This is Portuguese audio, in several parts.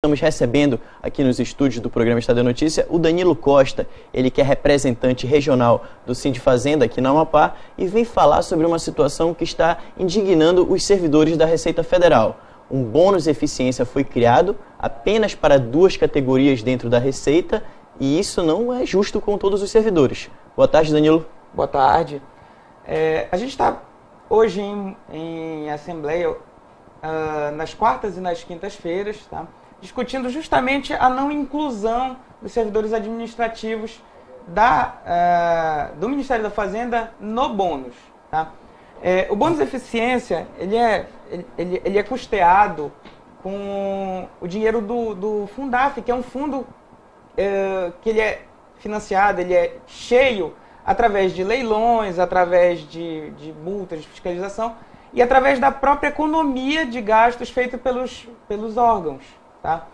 Estamos recebendo aqui nos estúdios do programa Estado da Notícia o Danilo Costa, ele que é representante regional do Sindifazenda aqui no Amapá e vem falar sobre uma situação que está indignando os servidores da Receita Federal. Um bônus de eficiência foi criado apenas para 2 categorias dentro da Receita e isso não é justo com todos os servidores. Boa tarde, Danilo. Boa tarde. A gente está hoje em assembleia nas quartas e nas quintas-feiras, tá? Discutindo justamente a não inclusão dos servidores administrativos do Ministério da Fazenda no bônus. Tá? O bônus de eficiência ele é custeado com o dinheiro do Fundaf, que é um fundo que ele é financiado, ele é cheio através de leilões, através de multas de fiscalização e através da própria economia de gastos feita pelos órgãos. Tá?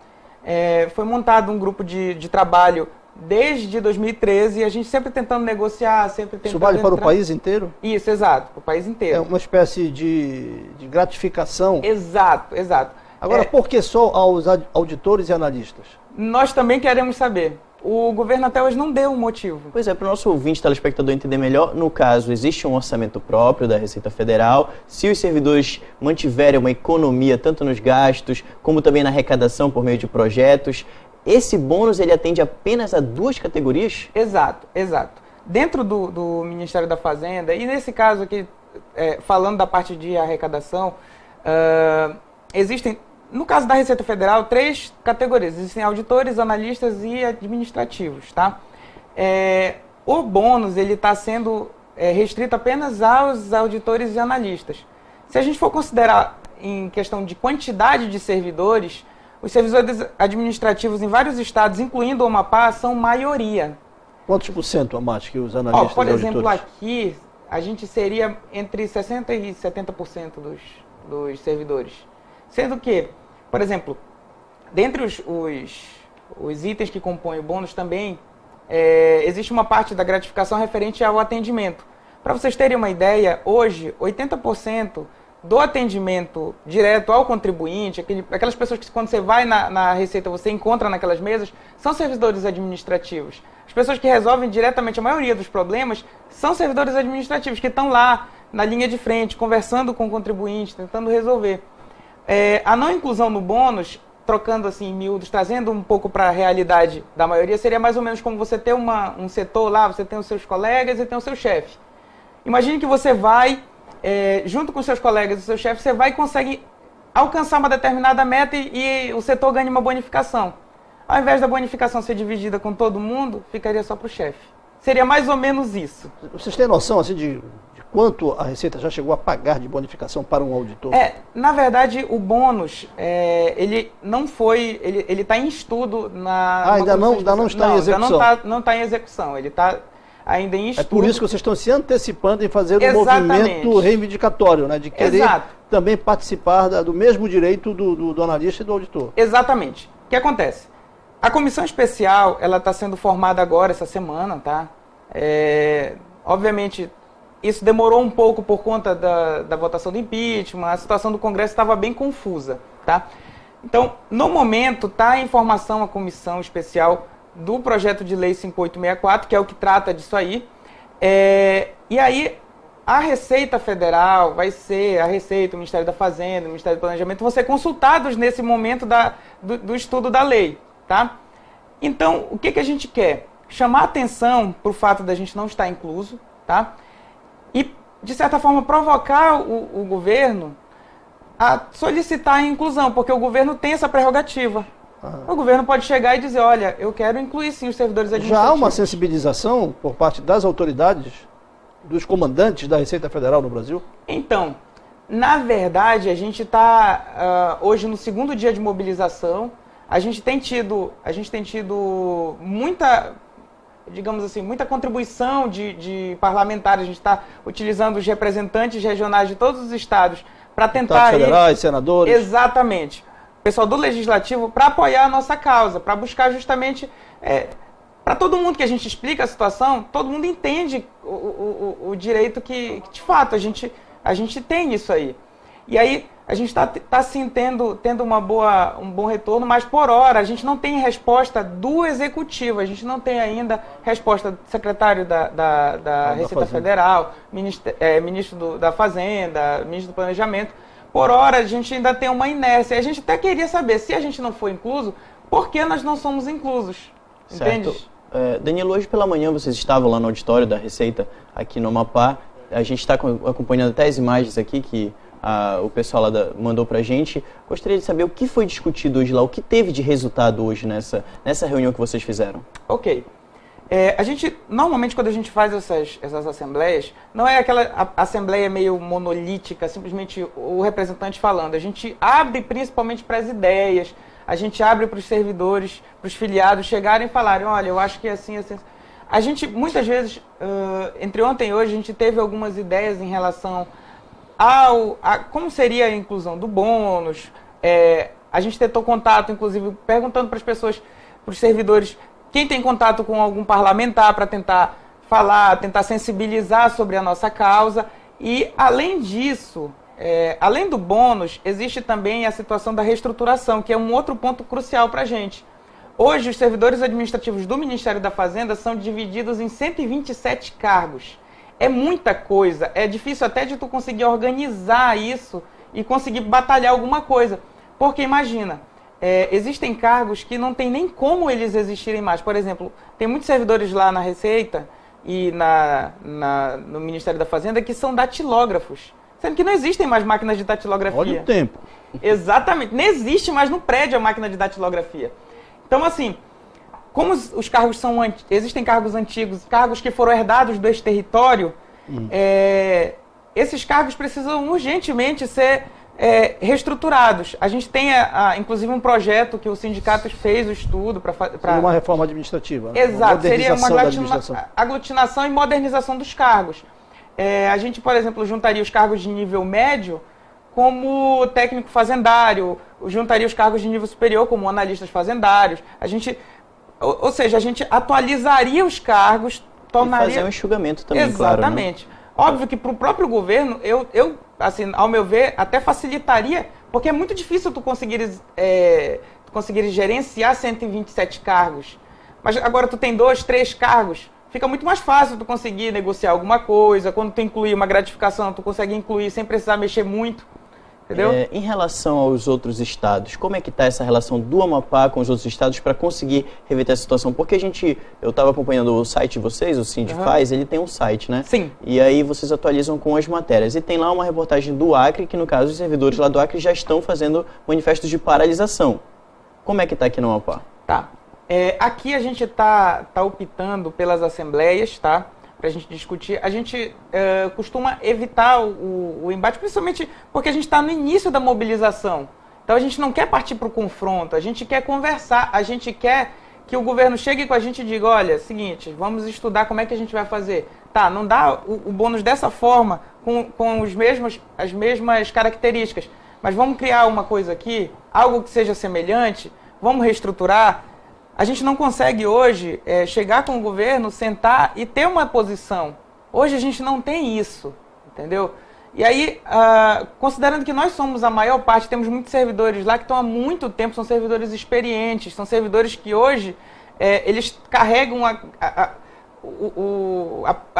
Foi montado um grupo de trabalho desde 2013 e a gente sempre tentando negociar, sempre tentando... Isso vale para o país inteiro? Isso, exato, para o país inteiro. É uma espécie de gratificação? Exato, exato. Agora, por que só aos auditores e analistas? Nós também queremos saber. O governo até hoje não deu um motivo. Pois é, para o nosso ouvinte, telespectador entender melhor, no caso, existe um orçamento próprio da Receita Federal. Se os servidores mantiverem uma economia tanto nos gastos, como também na arrecadação por meio de projetos, esse bônus ele atende apenas a 2 categorias? Exato, exato. Dentro do Ministério da Fazenda, e nesse caso aqui, falando da parte de arrecadação, existem... No caso da Receita Federal, 3 categorias. Existem auditores, analistas e administrativos. Tá? O bônus está sendo restrito apenas aos auditores e analistas. Se a gente for considerar em questão de quantidade de servidores, os servidores administrativos em vários estados, incluindo o Amapá, são maioria. Quantos por cento a mais que os analistas por e auditores? exemplo, aqui, a gente seria entre 60% e 70% dos servidores. Sendo que, por exemplo, dentre os itens que compõem o bônus também, existe uma parte da gratificação referente ao atendimento. Para vocês terem uma ideia, hoje, 80% do atendimento direto ao contribuinte, aquelas pessoas que quando você vai na Receita você encontra naquelas mesas, são servidores administrativos. As pessoas que resolvem diretamente a maioria dos problemas são servidores administrativos, que estão lá na linha de frente, conversando com o contribuinte, tentando resolver. A não inclusão no bônus, trocando assim em miúdos, trazendo um pouco para a realidade da maioria, seria mais ou menos como você ter um setor lá, você tem os seus colegas e tem o seu chefe. Imagine que você vai, junto com os seus colegas e o seu chefe, você vai e consegue alcançar uma determinada meta e o setor ganha uma bonificação. Ao invés da bonificação ser dividida com todo mundo, ficaria só para o chefe. Seria mais ou menos isso. Vocês têm noção assim, de quanto a Receita já chegou a pagar de bonificação para um auditor? Na verdade, o bônus, ele não foi, ele está em estudo na... ainda não está em execução? Não está em execução, ele está ainda em estudo. É por isso que vocês estão se antecipando em fazer um movimento reivindicatório, né, de querer também participar do mesmo direito do analista e do auditor. Exatamente. O que acontece? A comissão especial, ela está sendo formada agora, essa semana, tá? Obviamente... Isso demorou um pouco por conta da votação do impeachment, a situação do Congresso estava bem confusa. Tá? Então, no momento, está em formação a comissão especial do projeto de lei 5864, que é o que trata disso aí. E aí, a Receita Federal vai ser, a Receita, o Ministério da Fazenda, o Ministério do Planejamento, vão ser consultados nesse momento do estudo da lei. Tá? Então, o que a gente quer? Chamar atenção para o fato da gente não estar incluso, tá? E, de certa forma, provocar o governo a solicitar a inclusão, porque o governo tem essa prerrogativa. O governo pode chegar e dizer, olha, eu quero incluir sim os servidores administrativos. Já há uma sensibilização por parte das autoridades, dos comandantes da Receita Federal no Brasil? Então, na verdade, a gente está hoje no 2º dia de mobilização. A gente tem tido muita... digamos assim, muita contribuição de parlamentares. A gente está utilizando os representantes regionais de todos os estados para tentar... federais, senadores. Exatamente. O pessoal do Legislativo para apoiar a nossa causa, para buscar justamente... para todo mundo que a gente explica a situação, todo mundo entende o direito que, de fato, a gente tem isso aí. E aí a gente está sim tendo um bom retorno, mas por hora a gente não tem resposta do Executivo, a gente não tem ainda resposta do secretário da Receita Federal, ministro da Fazenda, ministro do Planejamento. Por hora a gente ainda tem uma inércia. A gente até queria saber, se a gente não for incluso, por que nós não somos inclusos? Entende? Danilo, hoje pela manhã vocês estavam lá no auditório da Receita, aqui no Amapá. A gente está acompanhando até as imagens aqui que o pessoal lá mandou pra gente. Gostaria de saber o que foi discutido hoje lá, o que teve de resultado hoje nessa reunião que vocês fizeram. Ok. A gente, normalmente, quando a gente faz essas assembleias, não é aquela assembleia meio monolítica, simplesmente o representante falando. A gente abre principalmente para as ideias, a gente abre para os servidores, para os filiados chegarem e falarem, olha, eu acho que é assim, assim. A gente, muitas vezes, entre ontem e hoje, a gente teve algumas ideias em relação a como seria a inclusão do bônus. A gente tentou contato, inclusive, perguntando para as pessoas, para os servidores, quem tem contato com algum parlamentar para tentar falar, tentar sensibilizar sobre a nossa causa. E, além disso, além do bônus, existe também a situação da reestruturação, que é um outro ponto crucial para a gente. Hoje, os servidores administrativos do Ministério da Fazenda são divididos em 127 cargos. É muita coisa, é difícil até de tu conseguir organizar isso e conseguir batalhar alguma coisa. Porque imagina, existem cargos que não tem nem como eles existirem mais. Por exemplo, tem muitos servidores lá na Receita e no Ministério da Fazenda que são datilógrafos. Sendo que não existem mais máquinas de datilografia. Olha o tempo. Exatamente, não existe mais no prédio a máquina de datilografia. Então, assim, como os cargos são existem cargos antigos, cargos que foram herdados do ex-território, esses cargos precisam urgentemente ser reestruturados. A gente tem, inclusive, um projeto que o sindicato fez o estudo para... Seria uma reforma administrativa. Né? Exato, seria uma aglutinação e modernização dos cargos. A gente, por exemplo, juntaria os cargos de nível médio como técnico fazendário, juntaria os cargos de nível superior como analistas fazendários. Ou seja, a gente atualizaria os cargos, tornaria... E fazer um enxugamento também, exatamente. Claro, né? Óbvio que para o próprio governo, assim, ao meu ver, até facilitaria, porque é muito difícil tu conseguires gerenciar 127 cargos. Mas agora tu tem 2, 3 cargos, fica muito mais fácil tu conseguir negociar alguma coisa. Quando tu incluir uma gratificação, tu consegue incluir sem precisar mexer muito. Entendeu? Em relação aos outros estados, como é que está essa relação do Amapá com os outros estados para conseguir reverter a situação? Porque eu estava acompanhando o site de vocês, o Sindifaz, ele tem um site, né? Sim. E aí vocês atualizam com as matérias. E tem lá uma reportagem do Acre, que no caso os servidores lá do Acre já estão fazendo manifestos de paralisação. Como é que está aqui no Amapá? Tá. Aqui a gente tá optando pelas assembleias, tá? Para a gente discutir. A gente costuma evitar o embate, principalmente porque a gente está no início da mobilização. Então a gente não quer partir para o confronto, a gente quer conversar, a gente quer que o governo chegue com a gente e diga, olha, seguinte, vamos estudar como é que a gente vai fazer. Tá, não dá o bônus dessa forma, com as mesmas características, mas vamos criar uma coisa aqui, algo que seja semelhante, vamos reestruturar. A gente não consegue hoje chegar com o governo, sentar e ter uma posição. Hoje a gente não tem isso, entendeu? E aí, considerando que nós somos a maior parte, temos muitos servidores lá que estão há muito tempo, são servidores experientes, são servidores que hoje eles carregam a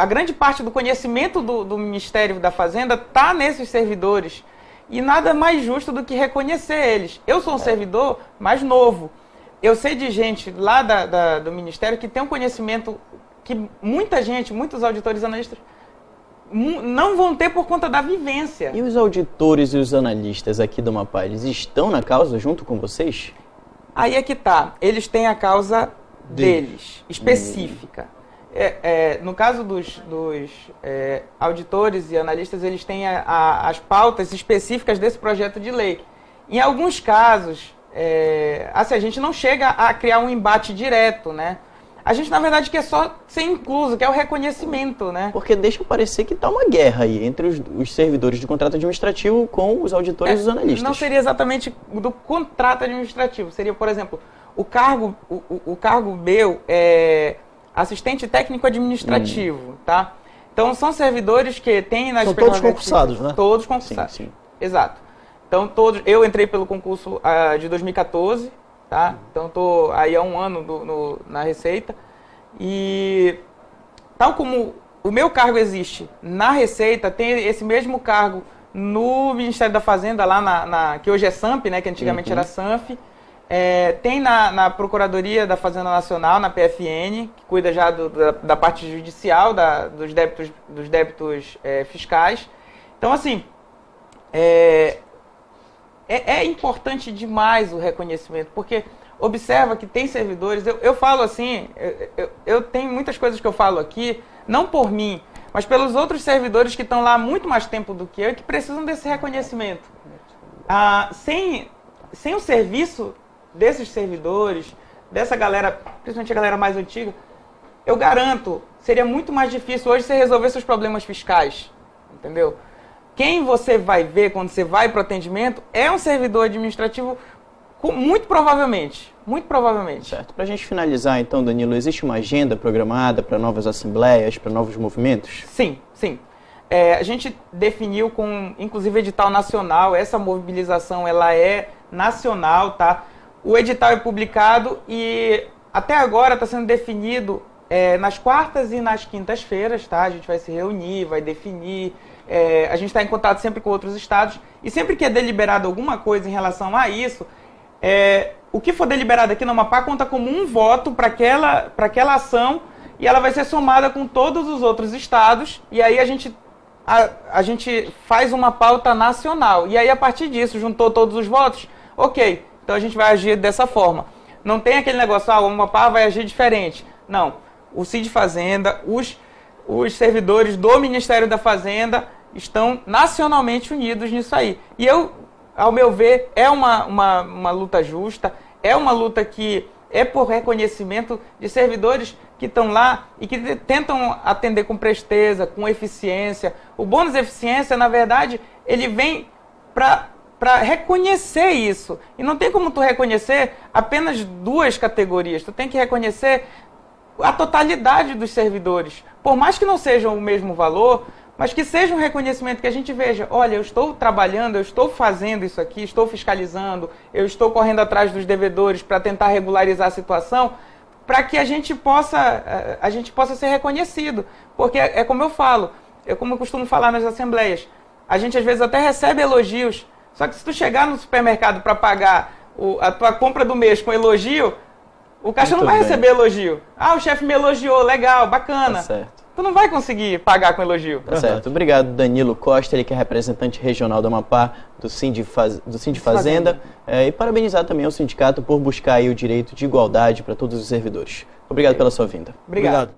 grande parte do conhecimento do Ministério da Fazenda está nesses servidores. E nada mais justo do que reconhecer eles. Eu sou um servidor mais novo. Eu sei de gente lá do Ministério que tem um conhecimento que muita gente, muitos auditores e analistas não vão ter por conta da vivência. E os auditores e os analistas aqui do Amapá, eles estão na causa junto com vocês? Aí é que tá. Eles têm a causa deles, específica. No caso dos auditores e analistas, eles têm as pautas específicas desse projeto de lei. Em alguns casos... assim, a gente não chega a criar um embate direto, né? A gente, na verdade, quer só ser incluso, que é o reconhecimento, né? Porque deixa parecer que está uma guerra aí entre os servidores de contrato administrativo com os auditores e os analistas. Não seria exatamente do contrato administrativo. Seria, por exemplo, o cargo meu é assistente técnico administrativo, tá? Então, são servidores que têm... São todos concursados, né? Todos concursados. Sim. Exato. Então, eu entrei pelo concurso de 2014, tá? Então, estou aí há um ano na Receita. E tal como o meu cargo existe na Receita, tem esse mesmo cargo no Ministério da Fazenda, lá que hoje é SAMP, né, que antigamente era SANF. Tem na Procuradoria da Fazenda Nacional, na PFN, que cuida já da parte judicial, dos débitos fiscais. Então, assim, é importante demais o reconhecimento, porque observa que tem servidores, eu falo assim, eu tenho muitas coisas que eu falo aqui, não por mim, mas pelos outros servidores que estão lá há muito mais tempo do que eu e que precisam desse reconhecimento. Sem o serviço desses servidores, dessa galera, principalmente a galera mais antiga, eu garanto, seria muito mais difícil hoje você resolver seus problemas fiscais, entendeu? Quem você vai ver quando você vai para o atendimento é um servidor administrativo, muito provavelmente. Certo. Para a gente finalizar, então, Danilo, existe uma agenda programada para novas assembleias, para novos movimentos? Sim. A gente definiu com, inclusive, edital nacional, essa mobilização ela é nacional, tá? O edital é publicado e até agora está sendo definido nas quartas e nas quintas-feiras, tá? A gente vai se reunir, vai definir, a gente está em contato sempre com outros estados e sempre que é deliberado alguma coisa em relação a isso, o que for deliberado aqui no Amapá conta como um voto para aquela ação e ela vai ser somada com todos os outros estados e aí a gente faz uma pauta nacional. E aí, a partir disso, juntou todos os votos, ok, então a gente vai agir dessa forma. Não tem aquele negócio, o Amapá vai agir diferente. Não, o Cid Fazenda, os servidores do Ministério da Fazenda estão nacionalmente unidos nisso aí. E ao meu ver, é uma luta justa, é uma luta que é por reconhecimento de servidores que estão lá e que tentam atender com presteza, com eficiência. O bônus de eficiência, na verdade, ele vem para reconhecer isso. E não tem como tu reconhecer apenas duas categorias. Tu tem que reconhecer a totalidade dos servidores. Por mais que não sejam o mesmo valor, mas que seja um reconhecimento que a gente veja, olha, eu estou trabalhando, eu estou fazendo isso aqui, estou fiscalizando, eu estou correndo atrás dos devedores para tentar regularizar a situação, para que a gente possa ser reconhecido. Porque é como eu falo, como eu costumo falar nas assembleias, a gente às vezes até recebe elogios, só que se tu chegar no supermercado para pagar a tua compra do mês com elogio, o caixa não vai receber elogio. O chefe me elogiou, legal, bacana. Tá certo. Tu não vai conseguir pagar com elogio. Tá certo. Obrigado, Danilo Costa, ele que é representante regional do Amapá, do Sindi Fazenda. E parabenizar também ao sindicato por buscar aí o direito de igualdade para todos os servidores. Obrigado pela sua vinda. Obrigado.